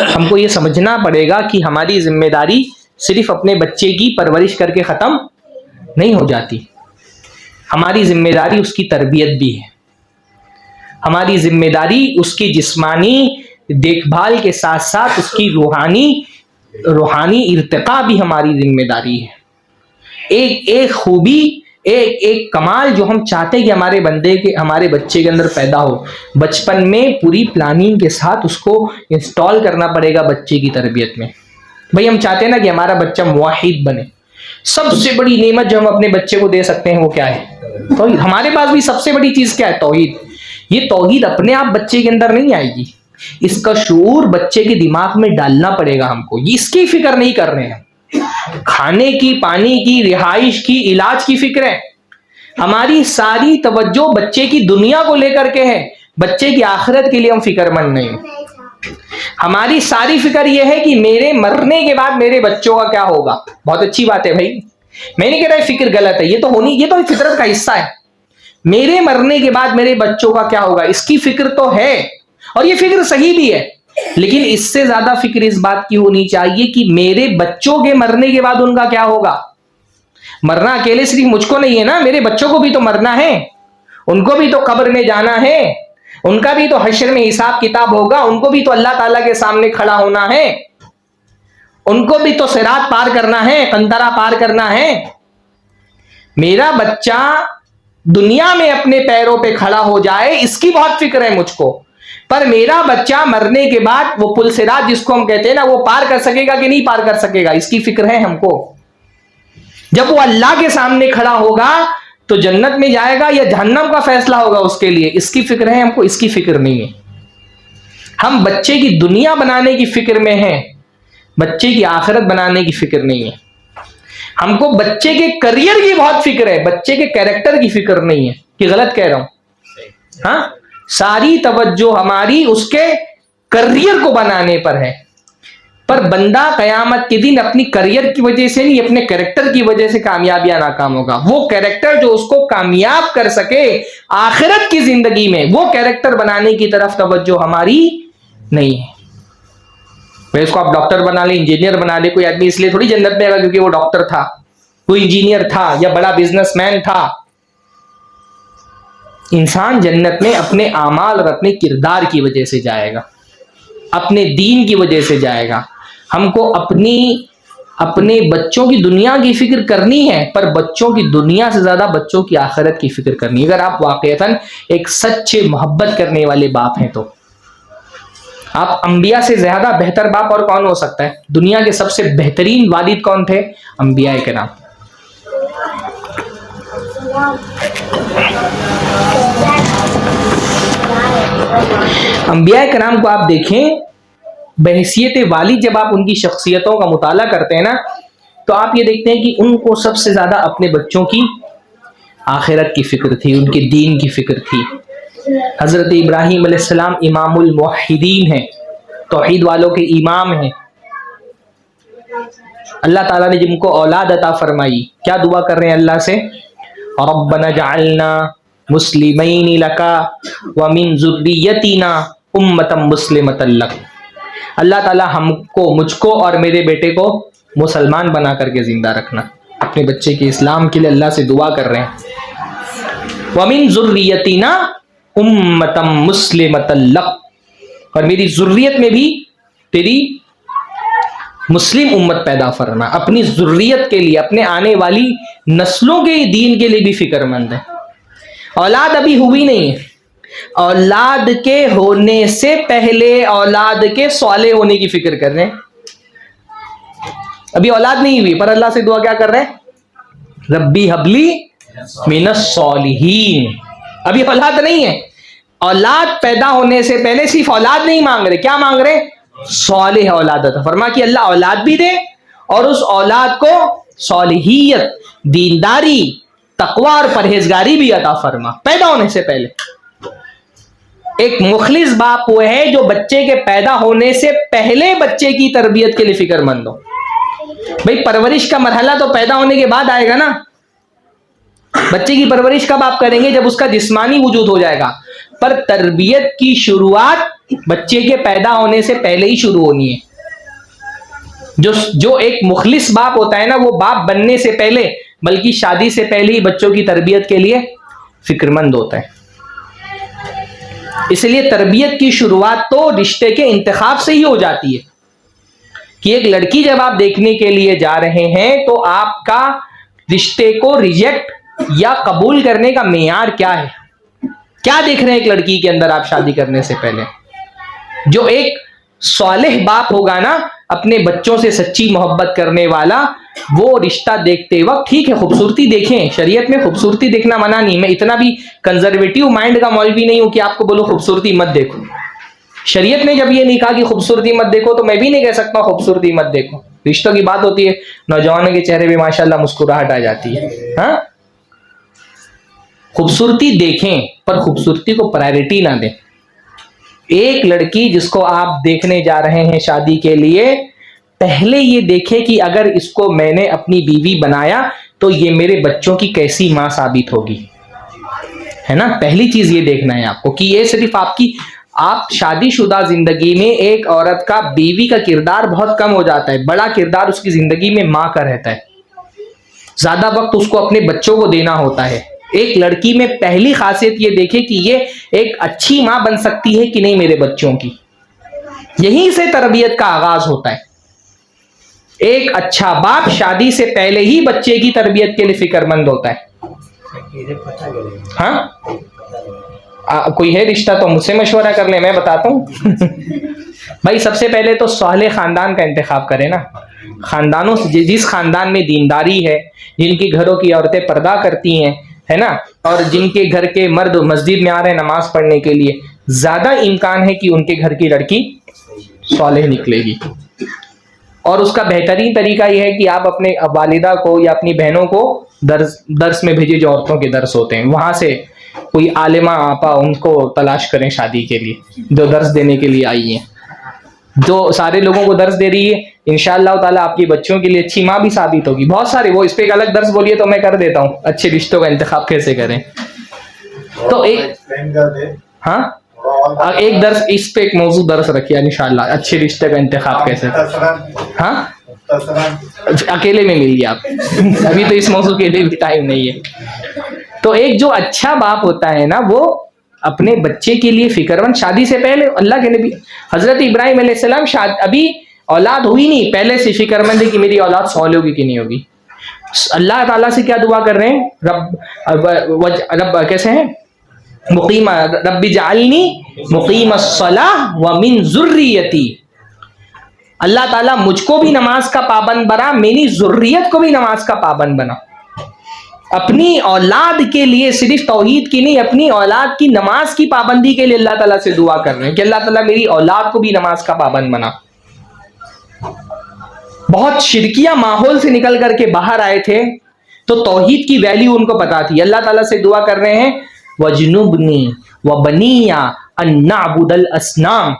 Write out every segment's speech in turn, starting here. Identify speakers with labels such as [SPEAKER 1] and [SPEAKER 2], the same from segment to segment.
[SPEAKER 1] ہم کو یہ سمجھنا پڑے گا کہ ہماری ذمہ داری صرف اپنے بچے کی پرورش کر کے ختم نہیں ہو جاتی. ہماری ذمہ داری اس کی تربیت بھی ہے. ہماری ذمہ داری اس کی جسمانی دیکھ بھال کے ساتھ ساتھ اس کی روحانی ارتقاء بھی ہماری ذمہ داری ہے. ایک خوبی، ایک کمال جو ہم چاہتے ہیں کہ ہمارے بچے کے اندر پیدا ہو، بچپن میں پوری پلاننگ کے ساتھ اس کو انسٹال کرنا پڑے گا بچے کی تربیت میں. بھئی ہم چاہتے ہیں نا کہ ہمارا بچہ موحد بنے. سب سے بڑی نعمت جو ہم اپنے بچے کو دے سکتے ہیں وہ کیا ہے؟ توحید. ہمارے پاس بھی سب سے بڑی چیز کیا ہے؟ توحید. یہ توحید اپنے آپ بچے کے اندر نہیں آئے گی، اس کا شعور بچے کے دماغ میں ڈالنا پڑے گا ہم کو. اس کی فکر نہیں کر رہے ہیں، کھانے کی، پانی کی، رہائش کی، علاج کی فکر ہے. ہماری ساری توجہ بچے کی دنیا کو لے کر کے ہے، بچے کی آخرت کے لیے ہم فکر مند نہیں. ہماری ساری فکر یہ ہے کہ میرے مرنے کے بعد میرے بچوں کا کیا ہوگا. بہت اچھی بات ہے بھائی، میں نہیں کہہ رہا فکر غلط ہے، یہ تو فطرت کا حصہ ہے. میرے مرنے کے بعد میرے بچوں کا کیا ہوگا اس کی فکر تو ہے، اور یہ فکر صحیح بھی ہے. لیکن اس سے زیادہ فکر اس بات کی ہونی چاہیے کہ میرے بچوں کے مرنے کے بعد ان کا کیا ہوگا. مرنا اکیلے صرف مجھ کو نہیں ہے نا، میرے بچوں کو بھی تو مرنا ہے، ان کو بھی تو قبر میں جانا ہے، ان کا بھی تو حشر میں حساب کتاب ہوگا، ان کو بھی تو اللہ تعالیٰ کے سامنے کھڑا ہونا ہے، ان کو بھی تو صراط پار کرنا ہے، قنطرہ پار کرنا ہے. میرا بچہ دنیا میں اپنے پیروں پہ کھڑا ہو جائے اس کی بہت فکر ہے مجھ کو، پر میرا بچہ مرنے کے بعد وہ پل صراط جس کو ہم کہتے ہیں نا وہ پار کر سکے گا کہ نہیں پار کر سکے گا اس کی فکر ہے ہم کو. جب وہ اللہ کے سامنے کھڑا ہوگا تو جنت میں جائے گا یا جہنم کا فیصلہ ہوگا اس کے لیے، اس کی فکر ہے ہم کو، اس کی فکر نہیں ہے. ہم بچے کی دنیا بنانے کی فکر میں ہیں، بچے کی آخرت بنانے کی فکر نہیں ہے. ہم کو بچے کے کریئر کی بہت فکر ہے، بچے کے کیریکٹر کی فکر نہیں ہے. کہ غلط کہہ رہا ہوں؟ ہاں، ساری توجہ ہماری اس کے کریئر کو بنانے پر ہے. پر بندہ قیامت کے دن اپنی کریئر کی وجہ سے نہیں، اپنے کیریکٹر کی وجہ سے کامیاب یا ناکام ہوگا. وہ کیریکٹر جو اس کو کامیاب کر سکے آخرت کی زندگی میں، وہ کیریکٹر بنانے کی طرف توجہ ہماری نہیں ہے. اس کو آپ ڈاکٹر بنا لیں، انجینئر بنا لیں. کوئی آدمی اس لیے تھوڑی جنت میں آئے گا کیونکہ وہ ڈاکٹر تھا، کوئی انجینئر تھا یا بڑا بزنس مین تھا. انسان جنت میں اپنے اعمال اور اپنے کردار کی وجہ سے جائے گا، اپنے دین کی وجہ سے جائے گا. ہم کو اپنے بچوں کی دنیا کی فکر کرنی ہے، پر بچوں کی دنیا سے زیادہ بچوں کی آخرت کی فکر کرنی ہے. اگر آپ واقعتاً ایک سچے محبت کرنے والے باپ ہیں تو آپ انبیاء سے زیادہ بہتر باپ اور کون ہو سکتا ہے؟ دنیا کے سب سے بہترین والد کون تھے؟ انبیاء کرام. انبیاء کرام کو آپ دیکھیں بحیثیت والد، جب آپ ان کی شخصیتوں کا مطالعہ کرتے ہیں نا تو آپ یہ دیکھتے ہیں کہ ان کو سب سے زیادہ اپنے بچوں کی آخرت کی فکر تھی، ان کے دین کی فکر تھی. حضرت ابراہیم علیہ السلام امام الموحدین ہیں، توحید والوں کے امام ہیں. اللہ تعالیٰ نے جن کو اولاد عطا فرمائی کیا دعا کر رہے ہیں اللہ سے؟ ربنا جعلنا مسلمین لک ومن ذریتنا امۃ مسلمۃ لک. اللہ تعالیٰ مجھ کو اور میرے بیٹے کو مسلمان بنا کر کے زندہ رکھنا. اپنے بچے کے اسلام کے لیے اللہ سے دعا کر رہے ہیں. ومن ذریتنا امۃ مسلمۃ لک، اور میری ذریت میں بھی تیری مسلم امت پیدا فرما. اپنی ذریت کے لیے، اپنے آنے والی نسلوں کے دین کے لیے بھی فکر مند ہے. اولاد ابھی ہوئی نہیں ہے، اولاد کے ہونے سے پہلے اولاد کے صالح ہونے کی فکر کر رہے ہیں. ابھی اولاد نہیں ہوئی پر اللہ سے دعا کیا کر رہے ہیں؟ ربی حبلی من الصالحین. ابھی اولاد نہیں ہے، اولاد پیدا ہونے سے پہلے صرف اولاد نہیں مانگ رہے، کیا مانگ رہے؟ صالح اولاد عطا فرما. کہ اللہ اولاد بھی دے اور اس اولاد کو صالحیت، دینداری، تقوی اور پرہیزگاری بھی عطا فرما پیدا ہونے سے پہلے. ایک مخلص باپ وہ ہے جو بچے کے پیدا ہونے سے پہلے بچے کی تربیت کے لیے فکر مند ہو. بھئی پرورش کا مرحلہ تو پیدا ہونے کے بعد آئے گا نا. بچے کی پرورش کب آپ کریں گے؟ جب اس کا جسمانی وجود ہو جائے گا. پر تربیت کی شروعات بچے کے پیدا ہونے سے پہلے ہی شروع ہونی ہے. جو ایک مخلص باپ ہوتا ہے نا، وہ باپ بننے سے پہلے بلکہ شادی سے پہلے ہی بچوں کی تربیت کے لیے فکر مند ہوتا ہے. اس لیے تربیت کی شروعات تو رشتے کے انتخاب سے ہی ہو جاتی ہے کہ ایک لڑکی جب آپ دیکھنے کے لیے جا رہے ہیں تو آپ کا رشتے کو ریجیکٹ یا قبول کرنے کا معیار کیا ہے، کیا دیکھ رہے ہیں ایک لڑکی کے اندر آپ شادی کرنے سے پہلے. جو ایک صالح باپ ہوگا نا، اپنے بچوں سے سچی محبت کرنے والا، وہ رشتہ دیکھتے وقت ٹھیک ہے خوبصورتی دیکھیں، شریعت میں خوبصورتی دیکھنا منع نہیں. میں اتنا بھی کنزرویٹو مائنڈ کا مولوی نہیں ہوں کہ آپ کو بولو خوبصورتی مت دیکھو. شریعت نے جب یہ نہیں کہا کہ خوبصورتی مت دیکھو تو میں بھی نہیں کہہ سکتا خوبصورتی مت دیکھو. رشتوں کی بات ہوتی ہے، نوجوانوں کے چہرے پہ ماشاءاللہ مسکراہٹ آ جاتی ہے. ہاں، خوبصورتی دیکھیں پر خوبصورتی کو پرائرٹی نہ دیں. ایک لڑکی جس کو آپ دیکھنے جا رہے ہیں شادی کے لیے، پہلے یہ دیکھیں کہ اگر اس کو میں نے اپنی بیوی بنایا تو یہ میرے بچوں کی کیسی ماں ثابت ہوگی، ہے نا. پہلی چیز یہ دیکھنا ہے آپ کو کہ یہ صرف آپ شادی شدہ زندگی میں ایک عورت کا بیوی کا کردار بہت کم ہو جاتا ہے. بڑا کردار اس کی زندگی میں ماں کا رہتا ہے. زیادہ وقت اس کو اپنے بچوں کو دینا ہوتا ہے. ایک لڑکی میں پہلی خاصیت یہ دیکھے کہ یہ ایک اچھی ماں بن سکتی ہے کہ نہیں میرے بچوں کی. یہیں سے تربیت کا آغاز ہوتا ہے. ایک اچھا باپ شادی سے پہلے ہی بچے کی تربیت کے لیے فکر مند ہوتا ہے. ہاں، کوئی ہے رشتہ تو مجھ سے مشورہ کر لیں، میں بتاتا ہوں. بھائی سب سے پہلے تو صالح خاندان کا انتخاب کریں نا. خاندانوں سے جس خاندان میں دینداری ہے، جن کی گھروں کی عورتیں پردہ کرتی ہیں، ہے نا، اور جن کے گھر کے مرد مسجد میں آ رہے ہیں نماز پڑھنے کے لیے، زیادہ امکان ہے کہ ان کے گھر کی لڑکی صالح نکلے گی. اور اس کا بہترین طریقہ یہ ہے کہ آپ اپنے والدہ کو یا اپنی بہنوں کو درس میں بھیجے، جو عورتوں کے درس ہوتے ہیں، وہاں سے کوئی عالمہ آپا ان کو تلاش کریں شادی کے لیے، جو درس دینے کے لیے آئی ہیں، جو سارے لوگوں کو درس دے رہی ہے. انشاءاللہ تعالیٰ آپ کی بچوں کے لیے اچھی ماں بھی ثابت ہوگی. بہت سارے، وہ اس پہ ایک الگ درس بولیے تو میں کر دیتا ہوں، اچھے رشتوں کا انتخاب کیسے کریں. تو ہاں ایک درس اس پہ ایک موضوع درس رکھیے انشاءاللہ، اچھے رشتے کا انتخاب کیسے. ہاں اکیلے میں ملیے آپ، ابھی تو اس موضوع کے لیے بھی ٹائم نہیں ہے. تو ایک جو اچھا باپ ہوتا ہے نا، وہ اپنے بچے کے لیے فکر مند شادی سے پہلے. اللہ کے نبی حضرت ابراہیم علیہ السلام ابھی اولاد ہوئی نہیں، پہلے سے فکر مند ہے کہ میری اولاد صالح ہوگی کہ نہیں ہوگی. اللہ تعالیٰ سے کیا دعا کر رہے ہیں؟ رب کیسے ہیں؟ مقیم رب اجعلنی مقیم الصلاۃ ومن ذریتی. اللہ تعالیٰ مجھ کو بھی نماز کا پابند بنا، میری ذریت کو بھی نماز کا پابند بنا. اپنی اولاد کے لیے صرف توحید کی نہیں، اپنی اولاد کی نماز کی پابندی کے لیے اللہ تعالیٰ سے دعا کر رہے ہیں کہ اللہ تعالیٰ میری اولاد کو بھی نماز کا پابند بنا. بہت شرکیہ ماحول سے نکل کر کے باہر آئے تھے تو توحید کی ویلیو ان کو پتا تھی. اللہ تعالیٰ سے دعا کر رہے ہیں وَجْنُبْنِي وَبَنِيَّ أَن نَّعْبُدَ الْأَصْنَامَ.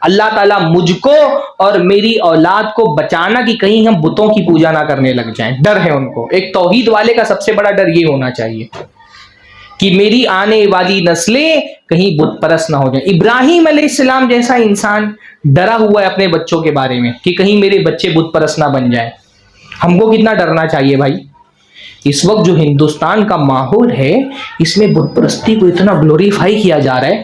[SPEAKER 1] اللہ تعالیٰ مجھ کو اور میری اولاد کو بچانا کہ کہیں ہم بتوں کی پوجا نہ کرنے لگ جائیں. ڈر ہے ان کو. ایک توحید والے کا سب سے بڑا ڈر یہ ہونا چاہیے کہ میری آنے والی نسلیں کہیں بت پرست نہ ہو جائیں. ابراہیم علیہ السلام جیسا انسان ڈرا ہوا ہے اپنے بچوں کے بارے میں کہ کہیں میرے بچے بت پرست نہ بن جائیں. ہم کو کتنا ڈرنا چاہیے بھائی. اس وقت جو ہندوستان کا ماحول ہے، اس میں بت پرستی کو اتنا گلوریفائی کیا جا رہا ہے،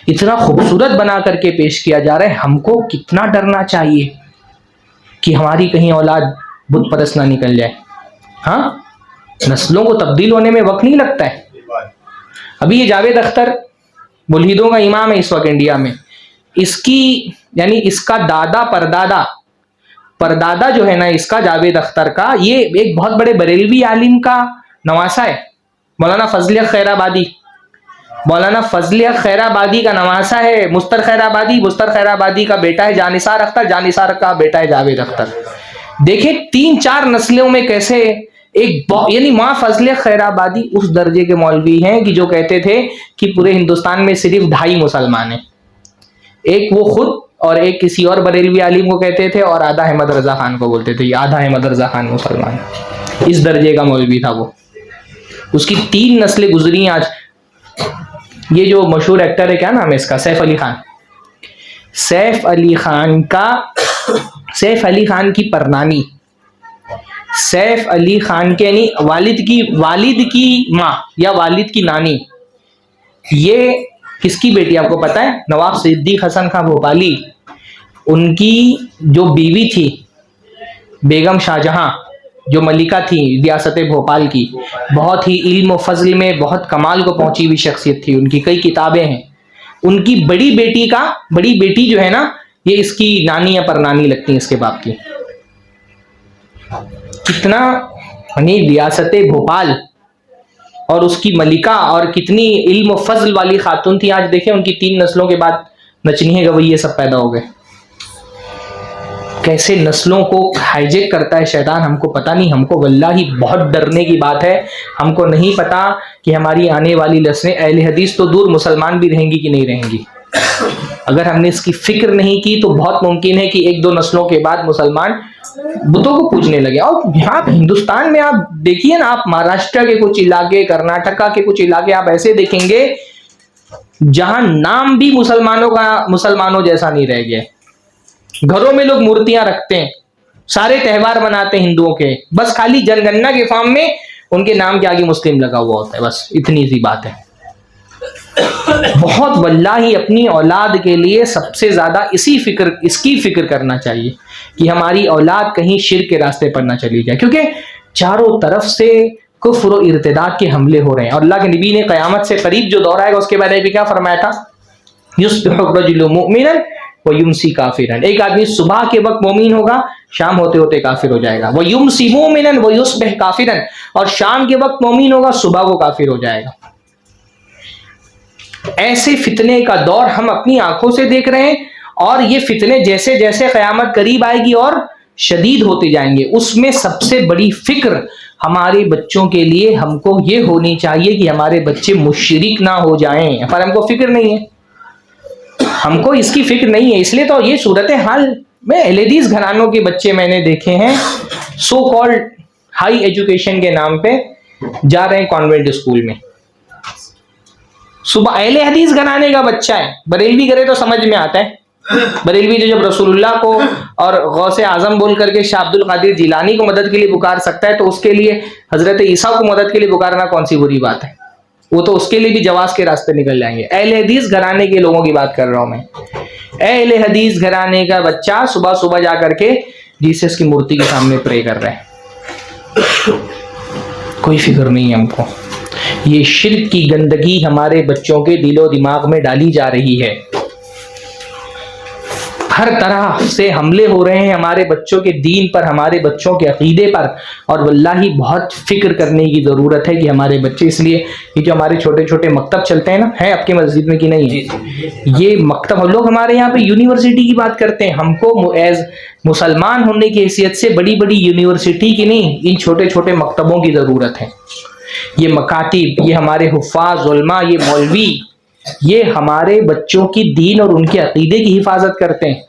[SPEAKER 1] اتنا خوبصورت بنا کر کے پیش کیا جا رہا ہے. ہم کو کتنا ڈرنا چاہیے کہ ہماری کہیں اولاد بت پرست نہ نکل جائے. ہاں، نسلوں کو تبدیل ہونے میں وقت نہیں لگتا ہے. ابھی یہ جاوید اختر ملحدوں کا امام ہے اس وقت انڈیا میں. اس کی یعنی اس کا دادا پردادا جو ہے نا اس کا، جاوید اختر کا، یہ ایک بہت بڑے بریلوی عالم کا نواسا ہے، مولانا فضل حق خیر آبادی. مولانا فضل حق خیر آبادی کا نواسا ہے مستر خیر آبادی. مستر خیر آبادی کا بیٹا ہے جانثار اختر. جانثار کا بیٹا ہے جاوید اختر. دیکھیں 3-4 نسلوں میں کیسے ایک یعنی ماں فضل حق خیر آبادی اس درجے کے مولوی ہیں کہ جو کہتے تھے کہ پورے ہندوستان میں صرف 2.5 مسلمان ہیں. ایک وہ خود اور ایک کسی اور بریلوی عالم کو کہتے تھے، اور آدھا احمد رضا خان کو بولتے تھے یہ آدھا احمد رضا خان مسلمان. اس درجے کا مولوی تھا وہ. اس کی 3 نسلیں گزری. آج یہ جو مشہور ایکٹر ہے، کیا نام ہے اس کا، سیف علی خان، سیف علی خان کی پرنانی، سیف علی خان کے یعنی والد کی ماں یا والد کی نانی، یہ کس کی بیٹی آپ کو پتا ہے؟ نواب صدیق حسن خان بھوپالی، ان کی جو بیوی تھی بیگم شاہجہاں، جو ملکہ تھی ریاست بھوپال کی، بہت ہی علم و فضل میں بہت کمال کو پہنچی ہوئی شخصیت تھی، ان کی کئی کتابیں ہیں. ان کی بڑی بیٹی جو ہے نا، یہ اس کی نانی یا پرنانی لگتی ہیں اس کے باپ کی. کتنا یعنی ریاست بھوپال اور اس کی ملکہ اور کتنی علم و فضل والی خاتون تھی. آج دیکھیں ان کی 3 نسلوں کے بعد نچنیے گویے سب پیدا ہو گئے. کیسے نسلوں کو ہائیجیک کرتا ہے شیطان ہم کو پتہ نہیں. ہم کو واللہ بہت ڈرنے کی بات ہے. ہم کو نہیں پتا کہ ہماری آنے والی نسلیں اہل حدیث تو دور مسلمان بھی رہیں گی کہ نہیں رہیں گی. اگر ہم نے اس کی فکر نہیں کی تو بہت ممکن ہے کہ 1-2 نسلوں کے بعد مسلمان بتوں کو پوجنے لگے. اور یہاں ہندوستان میں آپ دیکھیے نا، آپ مہاراشٹر کے کچھ علاقے، کرناٹکا کے کچھ علاقے آپ ایسے دیکھیں گے جہاں نام بھی مسلمانوں جیسا نہیں رہ گیا. گھروں میں لوگ مورتیاں رکھتے ہیں، سارے تہوار مناتے ہیں ہندوؤں کے، بس خالی جنگنہ کے فارم میں ان کے نام کے آگے مسلم لگا ہوا ہوتا ہے. بس اتنی سی بات ہے. بہت واللہ اپنی اولاد کے لیے سب سے زیادہ اس کی فکر کرنا چاہیے کہ ہماری اولاد کہیں شرک کے راستے پر نہ چلی جائے، کیونکہ چاروں طرف سے کفر و ارتداد کے حملے ہو رہے ہیں. اور اللہ کے نبی نے قیامت سے قریب جو دور آئے گا اس کے بارے میں کیا فرمایا تھا؟ یصبح الرجل مؤمنا ویمسی کافرا. ایک آدمی صبح کے وقت مومن ہوگا، شام ہوتے ہوتے کافر ہو جائے گا. ویمسی مؤمنا ویصبح کافرا. اور شام کے وقت مومن ہوگا، صبح کو کافر ہو جائے گا. ایسے فتنے کا دور ہم اپنی آنکھوں سے دیکھ رہے ہیں، اور یہ فتنے جیسے جیسے قیامت قریب آئے گی اور شدید ہوتے جائیں گے. اس میں سب سے بڑی فکر ہمارے بچوں کے لیے ہم کو یہ ہونی چاہیے کہ ہمارے بچے مشرک نہ ہو جائیں. پر ہم کو فکر نہیں ہے، ہم کو اس کی فکر نہیں ہے. اس لیے تو یہ صورتحال میں اہل حدیث گھرانوں کے بچے میں نے دیکھے ہیں، سو کالڈ ہائی ایجوکیشن کے نام پہ جا رہے ہیں کانوینٹ اسکول میں. صبح اہل حدیث گھرانے کا بچہ ہے، بریلوی کرے تو سمجھ میں آتا ہے. بریلوی جو جب رسول اللہ کو اور غوث اعظم بول کر کے شاہ عبد القادر جیلانی کو مدد کے لیے پکار سکتا ہے، تو اس کے لیے حضرت عیسیٰ کو مدد کے لیے پکارنا کون سی بری بات ہے؟ وہ تو اس کے لیے بھی جواز کے راستے نکل جائیں گے. اہل حدیث گھرانے کے لوگوں کی بات کر رہا ہوں میں. اہل حدیث گھرانے کا بچہ صبح صبح جا کر کے جیسس کی مورتی کے سامنے پرے کر رہے ہیں. کوئی فکر نہیں ہے ہم کو. یہ شرک کی گندگی ہمارے بچوں کے دل و دماغ میں ڈالی جا رہی ہے. ہر طرح سے حملے ہو رہے ہیں ہمارے بچوں کے دین پر، ہمارے بچوں کے عقیدے پر. اور واللہ بہت فکر کرنے کی ضرورت ہے کہ ہمارے بچے، اس لیے یہ جو ہمارے چھوٹے چھوٹے مکتب چلتے ہیں نا، ہے آپ کے مسجد میں کہ نہیں ہے؟ یہ مکتب ہم لوگ ہمارے یہاں پہ یونیورسٹی کی بات کرتے ہیں. ہم کو ایز مسلمان ہونے کی حیثیت سے بڑی بڑی یونیورسٹی کی نہیں، ان چھوٹے چھوٹے مکتبوں کی ضرورت ہے. یہ مکاتب، یہ ہمارے حفاظ علماء، یہ مولوی، یہ ہمارے بچوں کی دین اور ان کے عقیدے کی حفاظت کرتے ہیں.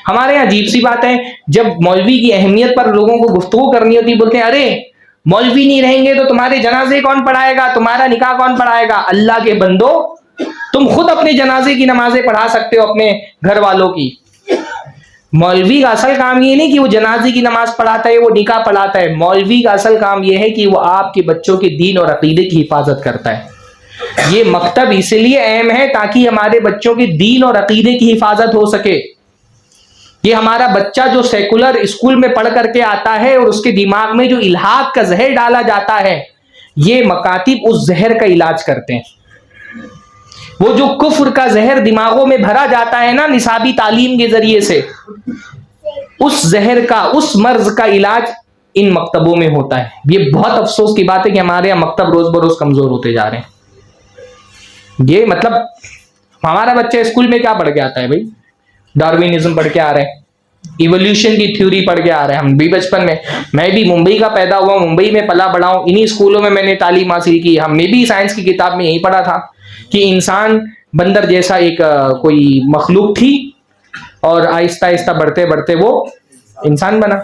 [SPEAKER 1] ہمارے یہاں عجیب سی بات ہے، جب مولوی کی اہمیت پر لوگوں کو گفتگو کرنی ہوتی بولتے ہیں ارے مولوی نہیں رہیں گے تو تمہارے جنازے کون پڑھائے گا، تمہارا نکاح کون پڑھائے گا؟ اللہ کے بندو، تم خود اپنے جنازے کی نمازیں پڑھا سکتے ہو اپنے گھر والوں کی. مولوی کا اصل کام یہ نہیں کہ وہ جنازے کی نماز پڑھاتا ہے، وہ نکاح پڑھاتا ہے. مولوی کا اصل کام یہ ہے کہ وہ آپ کے بچوں کے دین اور عقیدے کی حفاظت کرتا ہے. یہ مکتب اس لیے اہم ہے تاکہ ہمارے بچوں کے دین اور عقیدے کی حفاظت ہو سکے. یہ ہمارا بچہ جو سیکولر اسکول میں پڑھ کر کے آتا ہے اور اس کے دماغ میں جو الحاد کا زہر ڈالا جاتا ہے، یہ مکاتب اس زہر کا علاج کرتے ہیں. وہ جو کفر کا زہر دماغوں میں بھرا جاتا ہے نا نصابی تعلیم کے ذریعے سے، اس زہر کا، اس مرض کا علاج ان مکتبوں میں ہوتا ہے. یہ بہت افسوس کی بات ہے کہ ہمارے یہاں مکتب روز بروز کمزور ہوتے جا رہے ہیں. یہ مطلب ہمارا بچہ اسکول میں کیا پڑھ کے آتا ہے بھائی؟ ڈاروینزم پڑھ کے آ رہے ہیں، ایولیوشن کی تھیوری پڑھ کے آ رہے ہیں. ہم بھی بچپن میں بھی ممبئی کا پیدا ہوا، ممبئی میں پلا بڑھا ہوں، انہی اسکولوں میں نے تعلیم حاصل کی. ہم نے بھی سائنس کی کتاب میں یہی پڑھا تھا کہ انسان بندر جیسا ایک کوئی مخلوق تھی اور آہستہ آہستہ بڑھتے بڑھتے وہ انسان بنا.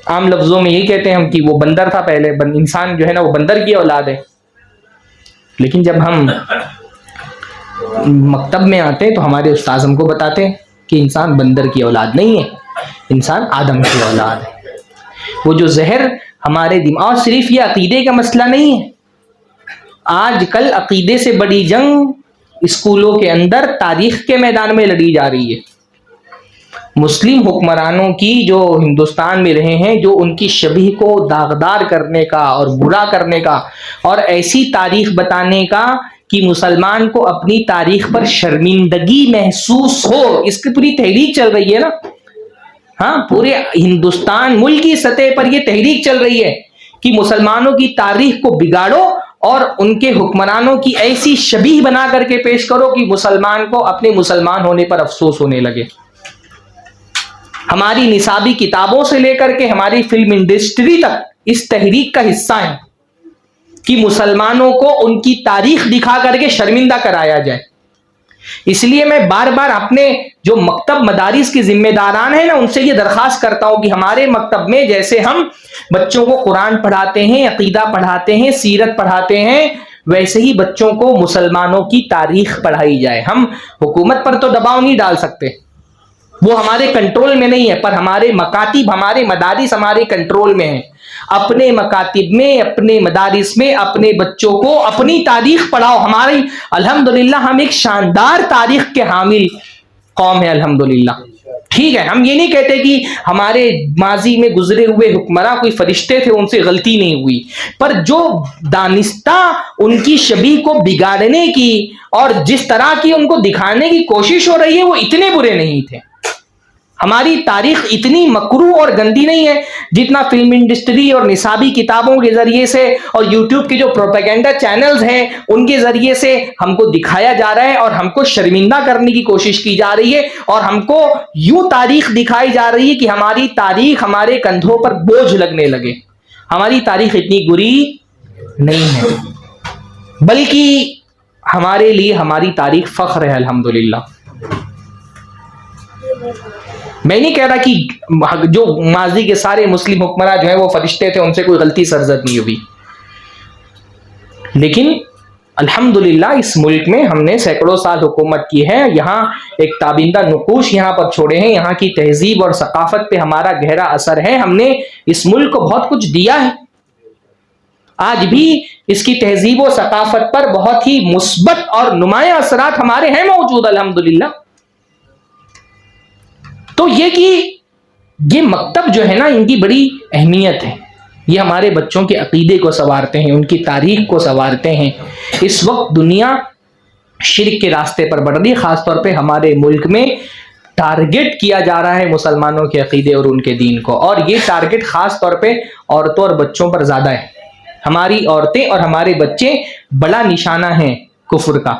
[SPEAKER 1] عام لفظوں میں یہی کہتے ہیں ہم کہ وہ بندر تھا پہلے، انسان جو ہے نا وہ بندر کی اولاد ہے. لیکن جب ہم مکتب میں آتے ہیں تو ہمارے استاذ ہم کو بتاتے ہیں کہ انسان بندر کی اولاد نہیں ہے، انسان آدم کی اولاد ہے۔ وہ جو زہر ہمارے دماغ، صرف یہ عقیدے کا مسئلہ نہیں ہے، آج کل عقیدے سے بڑی جنگ اسکولوں کے اندر تاریخ کے میدان میں لڑی جا رہی ہے۔ مسلم حکمرانوں کی جو ہندوستان میں رہے ہیں، جو ان کی شبیہ کو داغدار کرنے کا اور برا کرنے کا اور ایسی تاریخ بتانے کا کہ مسلمان کو اپنی تاریخ پر شرمندگی محسوس ہو، اس کی پوری تحریک چل رہی ہے نا۔ ہاں، پورے ہندوستان ملک کی سطح پر یہ تحریک چل رہی ہے کہ مسلمانوں کی تاریخ کو بگاڑو اور ان کے حکمرانوں کی ایسی شبیہ بنا کر کے پیش کرو کہ مسلمان کو اپنے مسلمان ہونے پر افسوس ہونے لگے۔ ہماری نصابی کتابوں سے لے کر کے ہماری فلم انڈسٹری تک اس تحریک کا حصہ ہیں کہ مسلمانوں کو ان کی تاریخ دکھا کر کے شرمندہ کرایا جائے۔ اس لیے میں بار بار اپنے جو مکتب مدارس کے ذمہ داران ہیں نا، ان سے یہ درخواست کرتا ہوں کہ ہمارے مکتب میں جیسے ہم بچوں کو قرآن پڑھاتے ہیں، عقیدہ پڑھاتے ہیں، سیرت پڑھاتے ہیں، ویسے ہی بچوں کو مسلمانوں کی تاریخ پڑھائی جائے۔ ہم حکومت پر تو دباؤ نہیں ڈال سکتے، وہ ہمارے کنٹرول میں نہیں ہے، پر ہمارے مکاتب، ہمارے مدارس ہمارے کنٹرول میں ہیں۔ اپنے مکاتب میں، اپنے مدارس میں اپنے بچوں کو اپنی تاریخ پڑھاؤ۔ ہماری الحمدللہ ہم ایک شاندار تاریخ کے حامل قوم ہے الحمدللہ۔ ٹھیک ہے، ہم یہ نہیں کہتے کہ ہمارے ماضی میں گزرے ہوئے حکمراں کوئی فرشتے تھے، ان سے غلطی نہیں ہوئی، پر جو دانستہ ان کی شبیہ کو بگاڑنے کی اور جس طرح کی ان کو دکھانے کی کوشش ہو رہی ہے وہ اتنے برے نہیں تھے۔ ہماری تاریخ اتنی مکروہ اور گندی نہیں ہے جتنا فلم انڈسٹری اور نصابی کتابوں کے ذریعے سے اور یوٹیوب کے جو پروپیگنڈا چینلز ہیں ان کے ذریعے سے ہم کو دکھایا جا رہا ہے اور ہم کو شرمندہ کرنے کی کوشش کی جا رہی ہے، اور ہم کو یوں تاریخ دکھائی جا رہی ہے کہ ہماری تاریخ ہمارے کندھوں پر بوجھ لگنے لگے۔ ہماری تاریخ اتنی بری نہیں ہے، بلکہ ہمارے لیے ہماری تاریخ فخر ہے الحمدللہ۔ میں نہیں کہہ رہا کہ جو ماضی کے سارے مسلم حکمراں جو ہیں وہ فرشتے تھے، ان سے کوئی غلطی سرزد نہیں ہوئی، لیکن الحمدللہ اس ملک میں ہم نے سینکڑوں سال حکومت کی ہے، یہاں ایک تابندہ نقوش یہاں پر چھوڑے ہیں، یہاں کی تہذیب اور ثقافت پہ ہمارا گہرا اثر ہے، ہم نے اس ملک کو بہت کچھ دیا ہے، آج بھی اس کی تہذیب و ثقافت پر بہت ہی مثبت اور نمایاں اثرات ہمارے ہیں موجود الحمدللہ۔ تو یہ کہ یہ مکتب جو ہے نا، ان کی بڑی اہمیت ہے، یہ ہمارے بچوں کے عقیدے کو سنوارتے ہیں، ان کی تاریخ کو سنوارتے ہیں۔ اس وقت دنیا شرک کے راستے پر بڑھ رہی ہے، خاص طور پہ ہمارے ملک میں ٹارگٹ کیا جا رہا ہے مسلمانوں کے عقیدے اور ان کے دین کو، اور یہ ٹارگٹ خاص طور پہ عورتوں اور بچوں پر زیادہ ہے۔ ہماری عورتیں اور ہمارے بچے بڑا نشانہ ہیں کفر کا۔